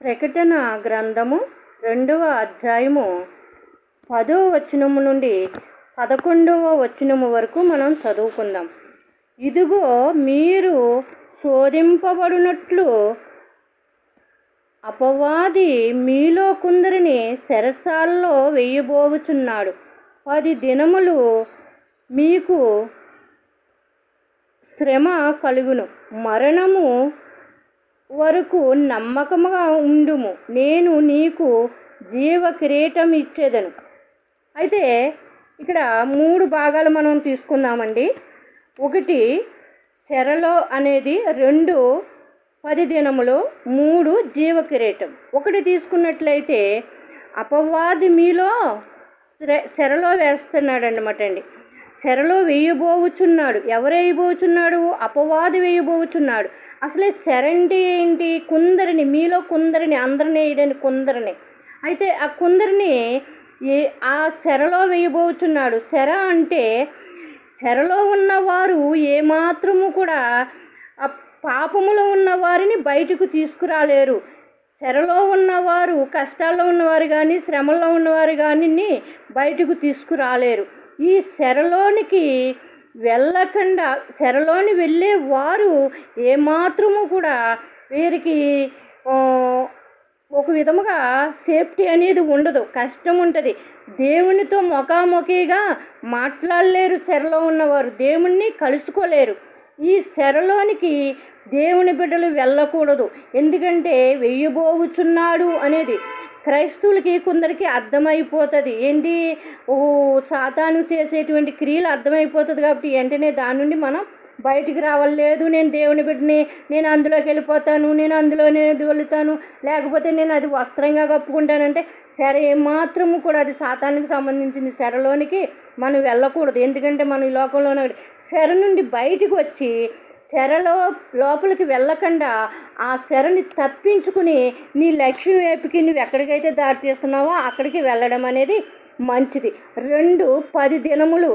ప్రకటన గ్రంథము 2వ అధ్యాయము 10వ వచనము నుండి 11వ వచనము వరకు మనం చదువుకుందాం. ఇదిగో మీరు శోధింపబడినట్లు అపవాది మీలో కొందరిని చెరసాలలో వేయబోచున్నాడు. 10 దినములు మీకు శ్రమ కలుగును. మరణము వరకు నమ్మకముగా ఉండుము, నేను నీకు జీవ కిరీటం ఇచ్చేదను. అయితే ఇక్కడ 3 భాగాలు మనం తీసుకుందామండి. 1 చెరలో అనేది, 2 10 దినములు, 3 జీవ కిరీటం. 1 తీసుకున్నట్లయితే అపవాది మీలో చెరలో వేస్తున్నాడు అన్నమాట అండి. చెరలో వేయబోచున్నాడు. ఎవరు వేయబోచున్నాడు? అపవాది వేయబోచున్నాడు. అసలే చెర అంటే ఏంటి? కొందరిని, మీలో కొందరిని, అందరినీ వేయడానికి కొందరిని. అయితే ఆ కొందరిని ఆ చెరలో వేయబోచున్నాడు. చెర అంటే చెరలో ఉన్నవారు ఏమాత్రము కూడా ఆ పాపములో ఉన్న వారిని బయటకు తీసుకురాలేరు. చెరలో ఉన్నవారు, కష్టాల్లో ఉన్నవారు కానీ, శ్రమల్లో ఉన్నవారు కానీ బయటకు తీసుకురాలేరు. ఈ చెరలోనికి వెళ్ళకుండా, చెరలోని వెళ్ళే వారు ఏమాత్రము కూడా వీరికి ఒక విధముగా సేఫ్టీ అనేది ఉండదు, కష్టం ఉంటుంది. దేవునితో ముఖాముఖిగా మాట్లాడలేరు. చెరలో ఉన్నవారు దేవుణ్ణి కలుసుకోలేరు. ఈ చెరలోనికి దేవుని బిడ్డలు వెళ్ళకూడదు. ఎందుకంటే వెయ్యబోచున్నాడు అనేది క్రైస్తవులకి కొందరికి అర్థమైపోతుంది. ఏంటి, సాతాను చేసేటువంటి క్రియలు అర్థమైపోతుంది. కాబట్టి వెంటనే దాని నుండి మనం బయటికి రావలేదు. నేను దేవుని బిడ్డని, నేను అందులోకి వెళ్ళిపోతాను, నేను అందులోనే వెళ్తాను, లేకపోతే నేను అది వస్త్రంగా కప్పుకుంటానంటే సరే, ఏమాత్రము కూడా అది సాతానికి సంబంధించిన చెరలోనికి మనం వెళ్ళకూడదు. ఎందుకంటే మనం ఈ లోకంలో చెర నుండి బయటికి వచ్చి చెరలో లోపలికి వెళ్ళకుండా ఆ చెరని తప్పించుకుని నీ లక్ష్యం వైపుకి నువ్వు ఎక్కడికైతే దారి తీస్తున్నావో అక్కడికి వెళ్ళడం అనేది మంచిది. 2 10 దినములు,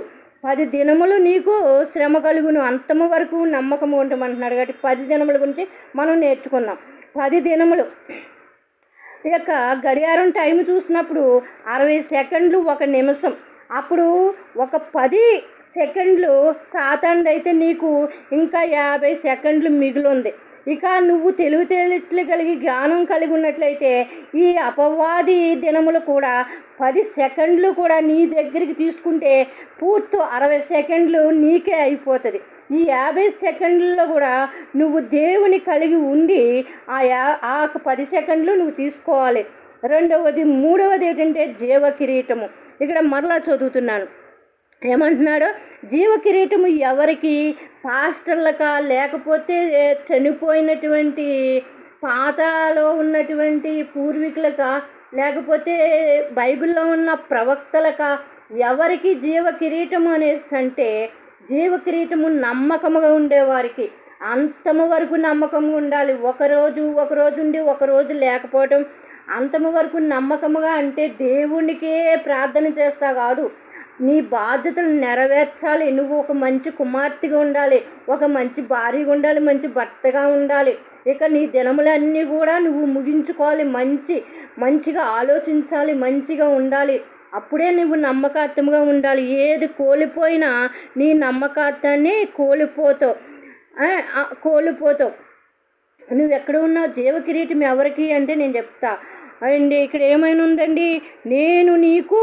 10 దినములు నీకు శ్రమ కలుగును, అంతము వరకు నమ్మకము ఉండమంటున్నాడు. కాబట్టి 10 దినముల గురించి మనం నేర్చుకుందాం. 10 దినములు ఈ యొక్క గడియారం టైం చూసినప్పుడు 60 సెకండ్లు 1 నిమిషం. అప్పుడు ఒక 10 సెకండ్లు సాతానుది అయితే నీకు ఇంకా 50 సెకండ్లు మిగిలింది. ఇక నువ్వు తెలివితేటలు కలిగి జ్ఞానం కలిగి ఉన్నట్లయితే ఈ అపవాది దినములు కూడా 10 సెకండ్లు కూడా నీ దగ్గరికి తీసుకుంటే పూర్తి 60 సెకండ్లు నీకే అయిపోతుంది. ఈ 50 సెకండ్లలో కూడా నువ్వు దేవుని కలిగి ఉండి ఆ 10 సెకండ్లు నువ్వు తీసుకోవాలి. 2వది 3వది ఏంటంటే జీవ కిరీటము. ఇక్కడ మరలా చదువుతున్నాను, ఏమంటున్నాడు? జీవ కిరీటము ఎవరికి? పాస్టర్లకా, లేకపోతే చనిపోయినటువంటి పాతలో ఉన్నటువంటి పూర్వీకులకా, లేకపోతే బైబిల్లో ఉన్న ప్రవక్తలకా? ఎవరికి జీవ కిరీటము అనేసి అంటే, జీవ కిరీటము నమ్మకముగా ఉండేవారికి. అంతము వరకు నమ్మకంగా ఉండాలి. ఒకరోజు ఉండి ఒకరోజు లేకపోవటం, అంతము వరకు నమ్మకముగా అంటే దేవునికే ప్రార్థన చేస్తా కాదు, నీ బాధ్యతలు నెరవేర్చాలి. నువ్వు ఒక మంచి కుమార్తెగా ఉండాలి, ఒక మంచి భార్యగా ఉండాలి, మంచి భర్తగా ఉండాలి. ఇక నీ దినములన్నీ కూడా నువ్వు ముగించుకోవాలి, మంచిగా ఆలోచించాలి, మంచిగా ఉండాలి. అప్పుడే నువ్వు నమ్మకార్థంగా ఉండాలి. ఏది కోల్పోయినా నీ నమ్మకార్థాన్ని కోల్పోతావు. నువ్వు ఎక్కడ ఉన్నావు? జీవ కిరీటం ఎవరికి అంటే నేను చెప్తా అండి. ఇక్కడ ఏమైనా ఉందండి, నేను నీకు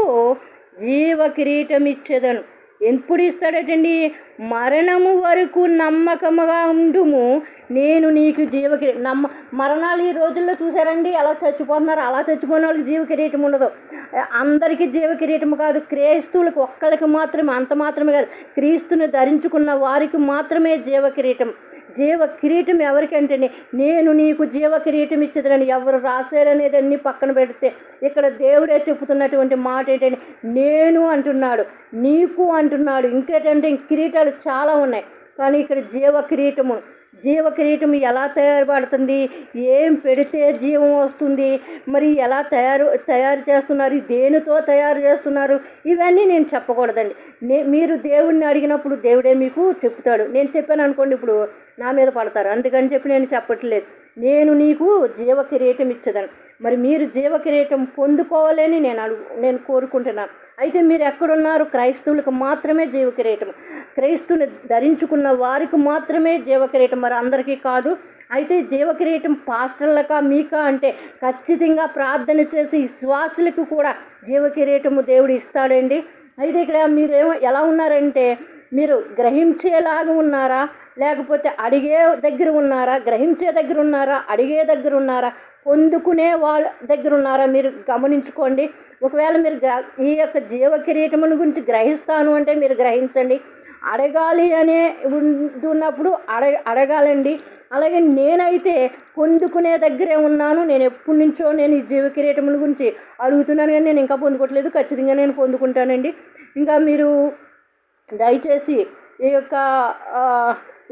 జీవ కిరీటం ఇచ్చేదను. ఎప్పుడు ఇస్తాడటండి? మరణము వరకు నమ్మకముగా ఉండుము, నేను నీకు జీవ కిరీటం. మరణాలు ఈ రోజుల్లో చూసారండి ఎలా చచ్చిపోతున్నారు. అలా చచ్చిపోయిన వాళ్ళకి జీవ కిరీటం ఉండదు. అందరికీ జీవ కిరీటం కాదు, క్రైస్తవులకు ఒక్కరికి మాత్రమే, అంత మాత్రమే కాదు, క్రీస్తుని ధరించుకున్న వారికి మాత్రమే జీవ కిరీటం. జీవ కిరీటం ఎవరికంటే నేను నీకు జీవ కిరీటం ఇచ్చేదని ఎవరు రాశారనేది అన్నీ పక్కన పెడితే ఇక్కడ దేవుడే చెబుతున్నటువంటి మాట ఏంటంటే నేను అంటున్నాడు, నీకు అంటున్నాడు. ఇంకేంటంటే కిరీటాలు చాలా ఉన్నాయి, కానీ ఇక్కడ జీవ కిరీటము ఎలా తయారుపడుతుంది, ఏం పెడితే జీవం వస్తుంది, మరి ఎలా తయారు చేస్తున్నారు, దేనితో తయారు చేస్తున్నారు, ఇవన్నీ నేను చెప్పకూడదండి. మీరు దేవుణ్ణి అడిగినప్పుడు దేవుడే మీకు చెప్తాడు. నేను చెప్పాను అనుకోండి, ఇప్పుడు నా మీద పడతారు, అందుకని చెప్పి నేను చెప్పట్లేదు. నేను నీకు జీవ కిరీటం ఇచ్చేదను. మరి మీరు జీవ కిరీటం పొందుకోవాలని నేను కోరుకుంటున్నాను. అయితే మీరు ఎక్కడున్నారు? క్రైస్తవులకు మాత్రమే జీవ కిరీటం, క్రైస్తువుని ధరించుకున్న వారికి మాత్రమే జీవ కిరీటం, మరి అందరికీ కాదు. అయితే జీవ కిరీటం పాస్టర్లకా మీకా అంటే ఖచ్చితంగా ప్రార్థన చేసి విశ్వాసులకు కూడా జీవ కిరీటము దేవుడు ఇస్తాడండి. అయితే ఇక్కడ మీరు ఎలా ఉన్నారంటే, మీరు గ్రహించేలాగా ఉన్నారా, లేకపోతే అడిగే దగ్గర ఉన్నారా? గ్రహించే దగ్గర ఉన్నారా? అడిగే దగ్గర ఉన్నారా? పొందుకునే వాళ్ళ దగ్గర ఉన్నారా? మీరు గమనించుకోండి. ఒకవేళ మీరు ఈ యొక్క జీవ కిరీటముల గురించి గ్రహిస్తాను అంటే మీరు గ్రహించండి. అడగాలి అనే ఉన్నప్పుడు అడగాలండి. అలాగే నేనైతే పొందుకునే దగ్గరే ఉన్నాను. నేను ఎప్పటి నుంచో నేను ఈ జీవ కిరీటముల గురించి అడుగుతున్నాను, కానీ నేను ఇంకా పొందుకోవట్లేదు. ఖచ్చితంగా నేను పొందుకుంటానండి. ఇంకా మీరు దయచేసి ఈ యొక్క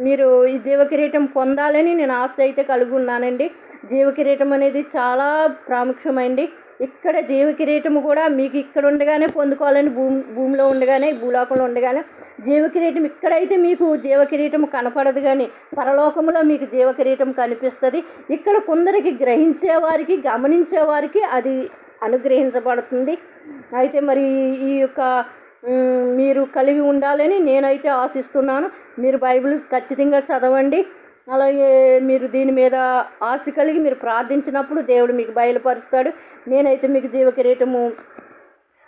మీరు ఈ జీవ కిరీటం పొందాలని నేను ఆశ అయితే కలిగి ఉన్నానండి. జీవ కిరీటం అనేది చాలా ప్రాముఖ్యమైంది. ఇక్కడ జీవ కిరీటము కూడా మీకు ఇక్కడ ఉండగానే పొందుకోవాలని, భూమిలో ఉండగానే, భూలోకంలో ఉండగానే జీవ కిరీటం ఇక్కడైతే మీకు జీవ కిరీటం కనపడదు, కానీ పరలోకంలో మీకు జీవ కిరీటం కనిపిస్తుంది. ఇక్కడ కొందరికి గ్రహించేవారికి, గమనించేవారికి అది అనుగ్రహించబడుతుంది. అయితే మరి ఈ యొక్క మీరు కలిగి ఉండాలని నేనైతే ఆశిస్తున్నాను. మీరు బైబిల్ ఖచ్చితంగా చదవండి. అలాగే మీరు దీని మీద ఆశ కలిగి మీరు ప్రార్థించినప్పుడు దేవుడు మీకు బయలుపరుస్తాడు. నేనైతే మీకు జీవ కిరీటము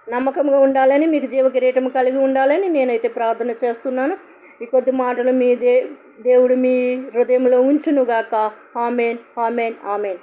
నమ్మకంగా ఉండాలని, మీకు జీవ కిరీటము కలిగి ఉండాలని నేనైతే ప్రార్థన చేస్తున్నాను. ఈ కొద్ది మాటలు మీ దేవుడు మీ హృదయంలో ఉంచునుగాక. ఆమేన్, ఆమేన్, ఆమేన్.